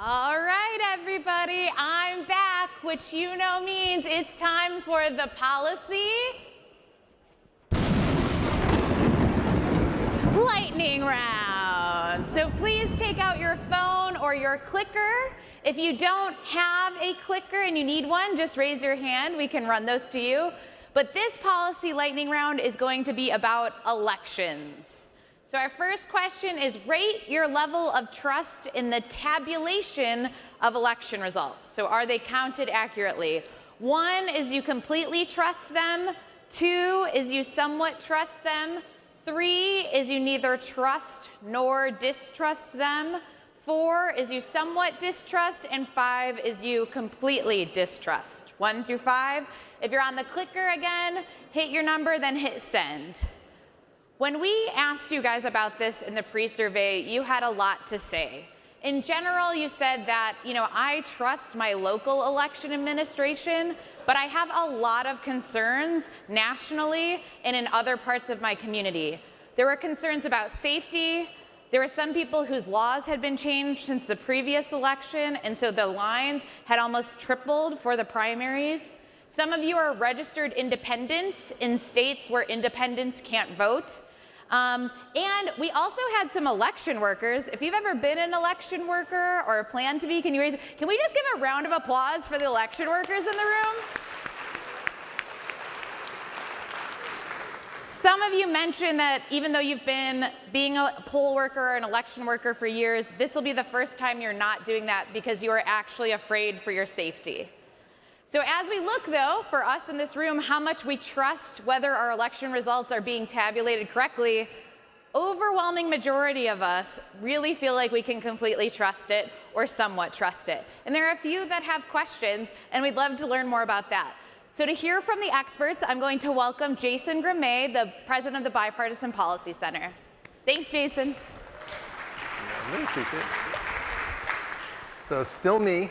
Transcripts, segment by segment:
All right, everybody, I'm back, which you know means it's time for the policy lightning round. So please take out your phone or your clicker. If you don't have a clicker and you need one, just raise your hand. We can run those to you. But this policy lightning round is going to be about elections. So our first question is, rate your level of trust in the tabulation of election results. So are they counted accurately? 1 is you completely trust them. 2 is you somewhat trust them. 3 is you neither trust nor distrust them. 4 is you somewhat distrust. And 5 is you completely distrust. 1 through 5. If you're on the clicker again, hit your number, then hit send. When we asked you guys about this in the pre-survey, you had a lot to say. In general, you said that, I trust my local election administration, but I have a lot of concerns nationally and in other parts of my community. There were concerns about safety. There were some people whose laws had been changed since the previous election, and so the lines had almost tripled for the primaries. Some of you are registered independents in states where independents can't vote. And we also had some election workers. If you've ever been an election worker or plan to be, can we just give a round of applause for the election workers in the room? Some of you mentioned that even though you've been being a poll worker or an election worker for years, this will be the first time you're not doing that because you are actually afraid for your safety. So as we look, though, for us in this room, how much we trust whether our election results are being tabulated correctly, overwhelming majority of us really feel like we can completely trust it or somewhat trust it. And there are a few that have questions, and we'd love to learn more about that. So to hear from the experts, I'm going to welcome Jason Grimay, the president of the Bipartisan Policy Center. Thanks, Jason. I really appreciate it. So still me.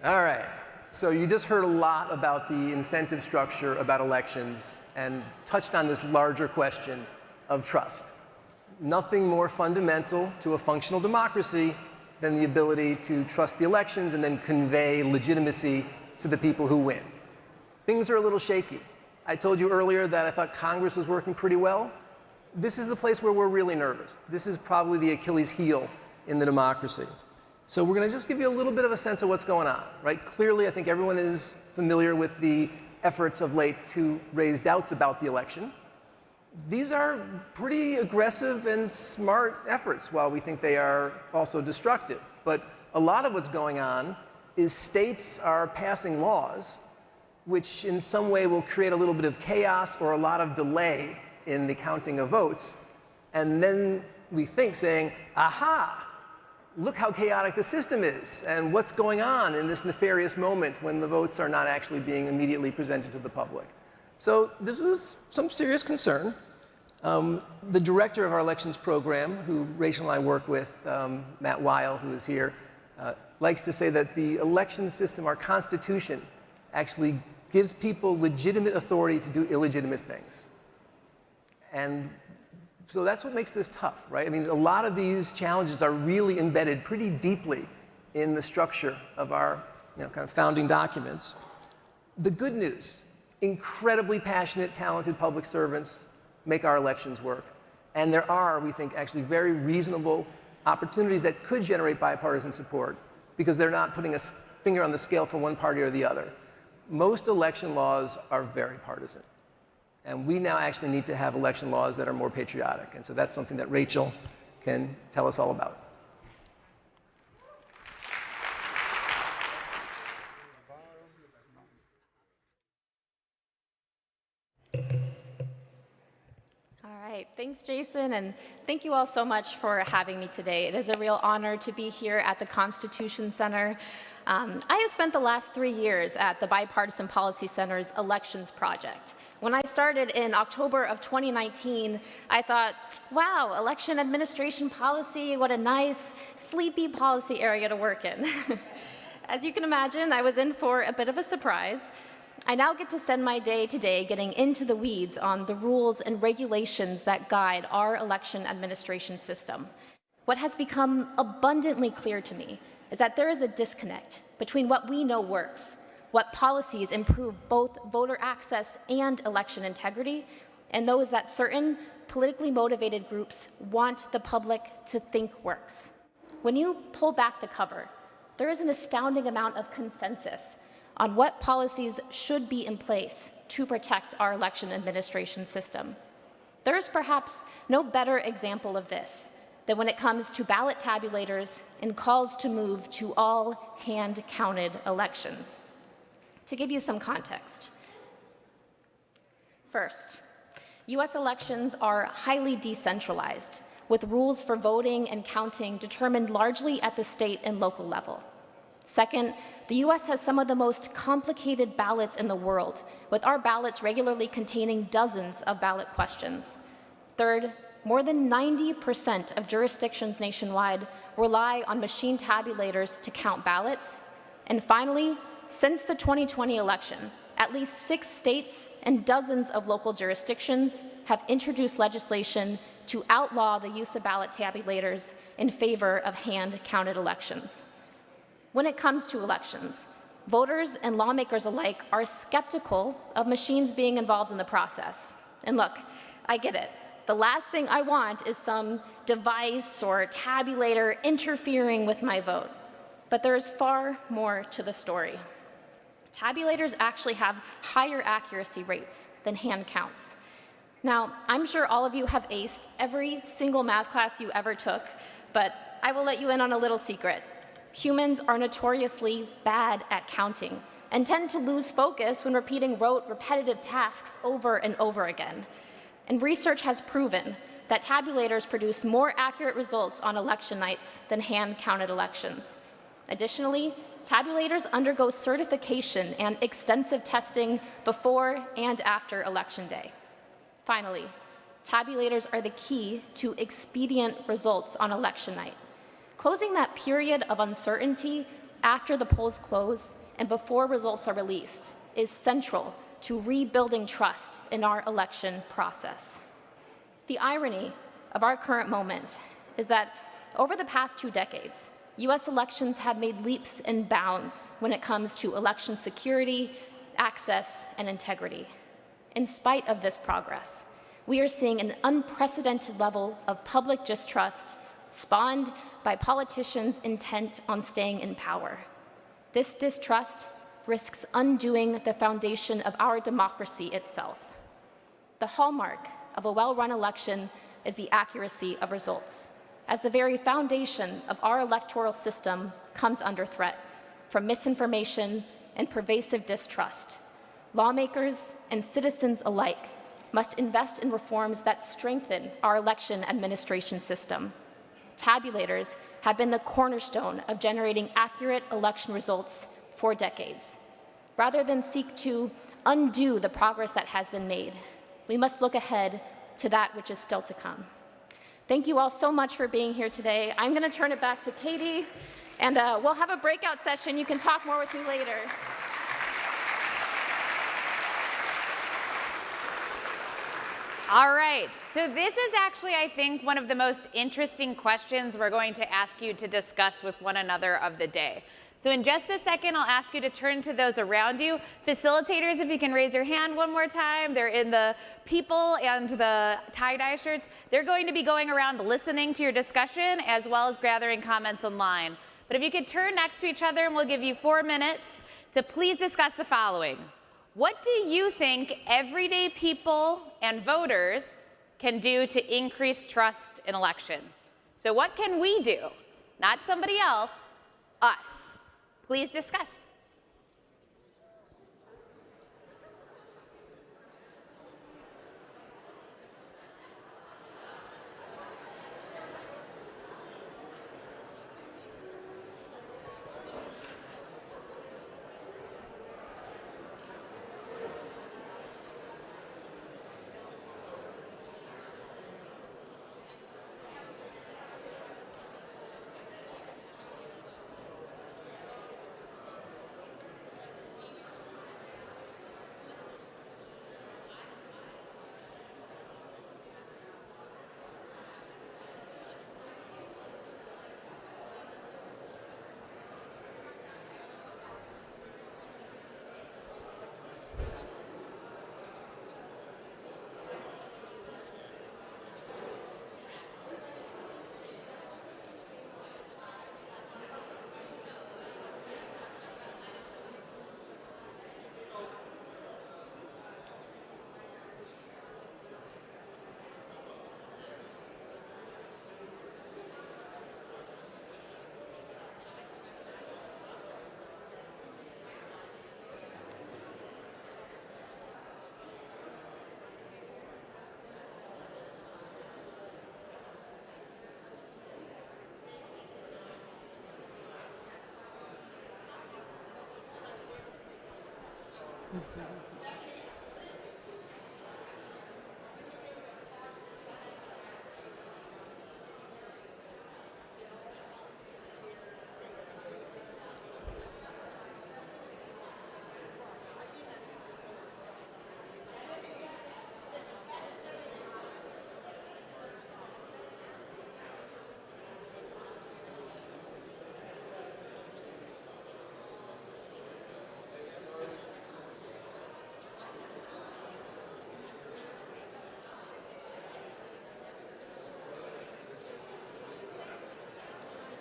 All right. So you just heard a lot about the incentive structure about elections and touched on this larger question of trust. Nothing more fundamental to a functional democracy than the ability to trust the elections and then convey legitimacy to the people who win. Things are a little shaky. I told you earlier that I thought Congress was working pretty well. This is the place where we're really nervous. This is probably the Achilles heel in the democracy. So we're going to just give you a little bit of a sense of what's going on, right? Clearly, I think everyone is familiar with the efforts of late to raise doubts about the election. These are pretty aggressive and smart efforts, while we think they are also destructive. But a lot of what's going on is states are passing laws which in some way will create a little bit of chaos or a lot of delay in the counting of votes. And then we think, saying, aha! Look how chaotic the system is and what's going on in this nefarious moment when the votes are not actually being immediately presented to the public. So this is some serious concern. The director of our elections program, who Rachel and I work with, Matt Weil, who is here, likes to say that the election system, our Constitution, actually gives people legitimate authority to do illegitimate things. And so that's what makes this tough, right? I mean, a lot of these challenges are really embedded pretty deeply in the structure of our kind of founding documents. The good news, incredibly passionate, talented public servants make our elections work. And there are, we think, actually very reasonable opportunities that could generate bipartisan support because they're not putting a finger on the scale for one party or the other. Most election laws are very partisan. And we now actually need to have election laws that are more patriotic. And so that's something that Rachel can tell us all about. All right, thanks, Jason, and thank you all so much for having me today. It is a real honor to be here at the Constitution Center. I have spent the last 3 years at the Bipartisan Policy Center's Elections Project. When I started in October of 2019, I thought, wow, election administration policy, what a nice, sleepy policy area to work in. As you can imagine, I was in for a bit of a surprise. I now get to spend my day today getting into the weeds on the rules and regulations that guide our election administration system. What has become abundantly clear to me is that there is a disconnect between what we know works, what policies improve both voter access and election integrity, and those that certain politically motivated groups want the public to think works. When you pull back the cover, there is an astounding amount of consensus on what policies should be in place to protect our election administration system. There is perhaps no better example of this than when it comes to ballot tabulators and calls to move to all hand-counted elections. To give you some context, first, US elections are highly decentralized, with rules for voting and counting determined largely at the state and local level. Second, the US has some of the most complicated ballots in the world, with our ballots regularly containing dozens of ballot questions. Third, more than 90% of jurisdictions nationwide rely on machine tabulators to count ballots. And finally, since the 2020 election, at least 6 states and dozens of local jurisdictions have introduced legislation to outlaw the use of ballot tabulators in favor of hand-counted elections. When it comes to elections, voters and lawmakers alike are skeptical of machines being involved in the process. And look, I get it. The last thing I want is some device or tabulator interfering with my vote. But there is far more to the story. Tabulators actually have higher accuracy rates than hand counts. Now, I'm sure all of you have aced every single math class you ever took, but I will let you in on a little secret. Humans are notoriously bad at counting and tend to lose focus when repeating rote, repetitive tasks over and over again. And research has proven that tabulators produce more accurate results on election nights than hand-counted elections. Additionally, tabulators undergo certification and extensive testing before and after Election Day. Finally, tabulators are the key to expedient results on election night. Closing that period of uncertainty after the polls close and before results are released is central to rebuilding trust in our election process. The irony of our current moment is that over the past 2 decades, US elections have made leaps and bounds when it comes to election security, access, and integrity. In spite of this progress, we are seeing an unprecedented level of public distrust spawned by politicians intent on staying in power. This distrust risks undoing the foundation of our democracy itself. The hallmark of a well-run election is the accuracy of results, as the very foundation of our electoral system comes under threat from misinformation and pervasive distrust. Lawmakers and citizens alike must invest in reforms that strengthen our election administration system. Tabulators have been the cornerstone of generating accurate election results for decades. Rather than seek to undo the progress that has been made, we must look ahead to that which is still to come. Thank you all so much for being here today. I'm going to turn it back to Katie, and we'll have a breakout session. You can talk more with me later. All right, so this is actually, I think, one of the most interesting questions we're going to ask you to discuss with one another of the day. So in just a second, I'll ask you to turn to those around you. Facilitators, if you can raise your hand one more time. They're in the people and the tie-dye shirts. They're going to be going around listening to your discussion as well as gathering comments online. But if you could turn next to each other, and we'll give you 4 minutes to please discuss the following. What do you think everyday people and voters can do to increase trust in elections? So what can we do? Not somebody else, us. Please discuss.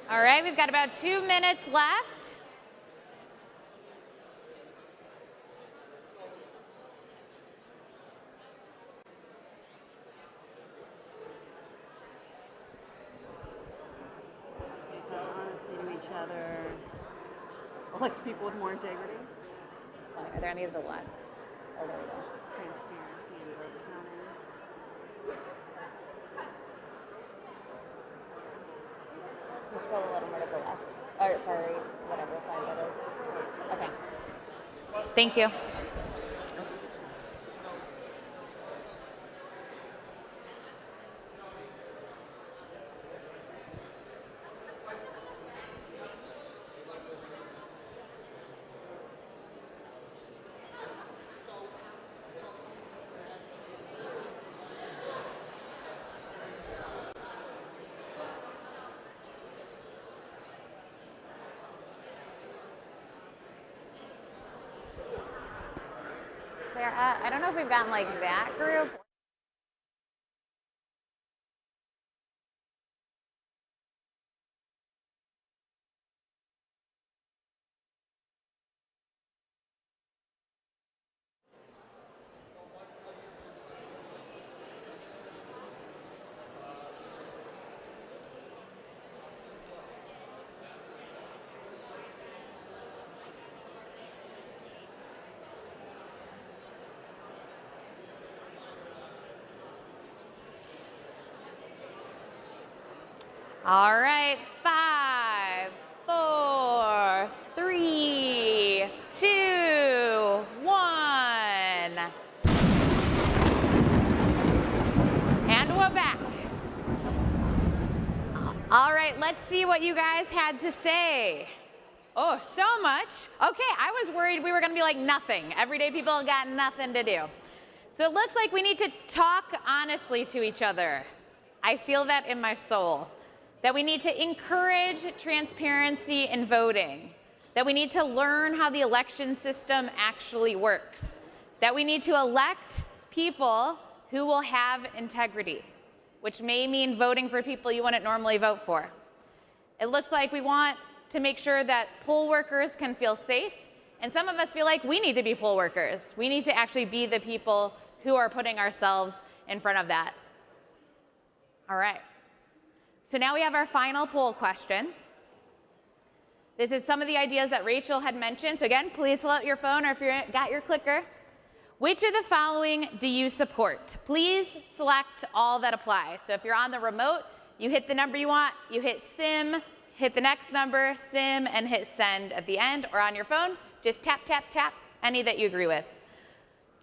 All right, we've got about 2 minutes left. Honesty to each other. Elect people with more integrity. That's funny. Are there any of the left? Oh, there we go. Transparency and vote counting. You scroll a little more to the left. Or, sorry, whatever side that is. Okay. Thank you. Sarah, I don't know if we've gotten like that group. All right, 5, 4, 3, 2, 1. And we're back. All right, let's see what you guys had to say. Oh, so much. Okay, I was worried we were going to be like nothing. Everyday people got nothing to do. So it looks like we need to talk honestly to each other. I feel that in my soul. That we need to encourage transparency in voting, that we need to learn how the election system actually works, that we need to elect people who will have integrity, which may mean voting for people you wouldn't normally vote for. It looks like we want to make sure that poll workers can feel safe, and some of us feel like we need to be poll workers. We need to actually be the people who are putting ourselves in front of that. All right. So now we have our final poll question. This is some of the ideas that Rachel had mentioned. So again, please pull out your phone or if you've got your clicker. Which of the following do you support? Please select all that apply. So if you're on the remote, you hit the number you want, you hit sim, hit the next number, sim, and hit send at the end. Or on your phone, just tap, tap, tap, any that you agree with.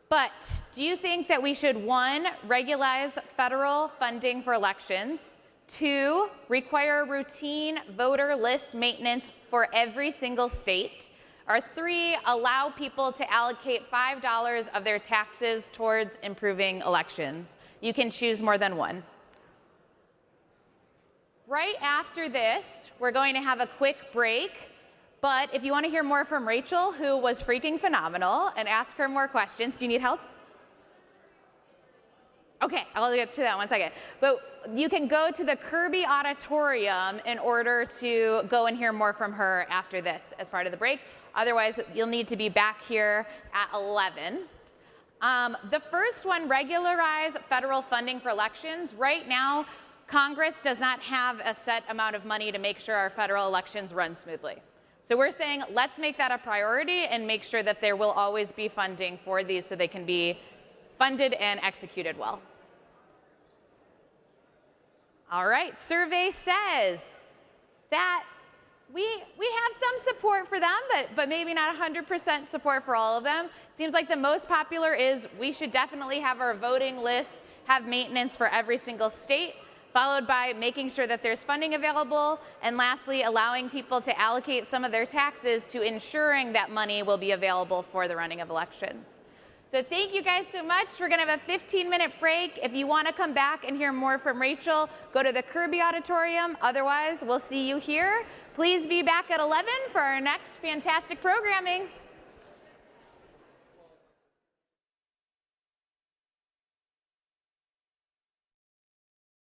But do you think that we should, 1, regularize federal funding for elections, 2, require routine voter list maintenance for every single state, or 3, allow people to allocate $5 of their taxes towards improving elections? You can choose more than one. Right after this, we're going to have a quick break, but if you want to hear more from Rachel, who was freaking phenomenal, and ask her more questions, do you need help? Okay, I'll get to that in 1 second. But you can go to the Kirby Auditorium in order to go and hear more from her after this as part of the break. Otherwise, you'll need to be back here at 11. The first one, regularize federal funding for elections. Right now, Congress does not have a set amount of money to make sure our federal elections run smoothly. So we're saying, let's make that a priority and make sure that there will always be funding for these so they can be funded and executed well. All right, survey says that we have some support for them, but maybe not 100% support for all of them. Seems like the most popular is we should definitely have our voting list have maintenance for every single state, followed by making sure that there's funding available, and lastly, allowing people to allocate some of their taxes to ensuring that money will be available for the running of elections. So thank you guys so much. We're gonna have a 15-minute break. If you wanna come back and hear more from Rachel, go to the Kirby Auditorium. Otherwise, we'll see you here. Please be back at 11 for our next fantastic programming.